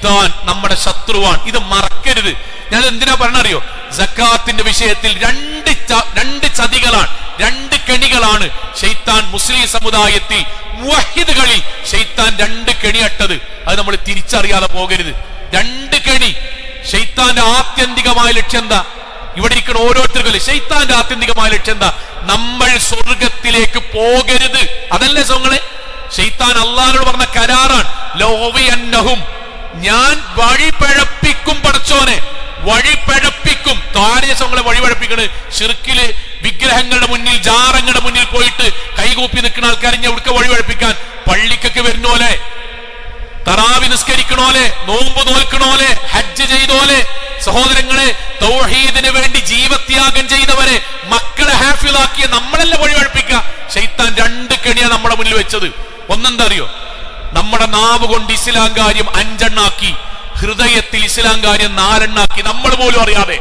ശൈത്താൻ നമ്മുടെ ശത്രുവാണ്. ഇത് മറക്കരുത്. ഞാൻ എന്തിനാ പറഞ്ഞറിയോ? സക്കാത്തിന്റെ വിഷയത്തിൽ രണ്ട് ചതികളാണ്, രണ്ട് കെണികളാണ് ശൈത്താൻ മുസ്ലിം സമുദായത്തിൽ മുവഹിദുകളിൽ ശൈത്താൻ രണ്ട് കെണിയട്ടത്. അത് നമ്മൾ തിരിച്ചറിയാതെ പോകരുത്. രണ്ട് കെണി. ശൈത്താന്റെ ആത്യന്തികമായ ലക്ഷ്യം എന്താ? ഇവിടെ ഇരിക്കുന്ന ഓരോരുത്തർക്കും ശൈത്താന്റെ ആത്യന്തികമായ ലക്ഷ്യം എന്താ? നമ്മൾ സ്വർഗത്തിലേക്ക് പോകരുത്. അതല്ലേ സോങ്ങളെ? ശൈത്താൻ അള്ളാഹുവോട് പറഞ്ഞ കരാറാണ്, ലൗവിയന്നഹും, ഞാൻ വഴിപഴപ്പിക്കും. പടച്ചോനെ വഴിപഴപ്പിക്കും. താരെ സോങ്ങളെ വഴിപഴപ്പിക്കണ്. ശിർക്കില് വിഗ്രഹങ്ങളുടെ മുന്നിൽ, ജാറങ്ങളുടെ മുന്നിൽ പോയിട്ട് കൈകൂപ്പി നിൽക്കുന്ന ആൾക്കാരെ എവിടുക്ക വഴിപഴപ്പിക്കാൻ? പള്ളിക്കൊക്കെ വരുന്നോലെ, തറാവി നിസ്കരിക്കണോലെ, നോമ്പ് നോൽക്കണോലെ, ഹജ്ജ് ചെയ്തോലെ, സഹോദരങ്ങളെ തൗഹീദിന് വേണ്ടി ജീവത്യാഗം ചെയ്തവരെ, മക്കളെ ഹാഫിളാക്കിയ നമ്മളല്ല വഴിപഴപ്പിക്കുക. ശൈത്താൻ രണ്ട് കെണിയാ നമ്മുടെ മുന്നിൽ വെച്ചത്. ഒന്നെന്താ അറിയോ? നമ്മുടെ നാവ് കൊണ്ട് ഇസ്ലാം കാര്യം 5 എണ്ണാക്കി, ഹൃദയത്തിൽ ഇസ്ലാം കാര്യം 4 എണ്ണാക്കി, നമ്മൾ പോലും അറിയാതെ.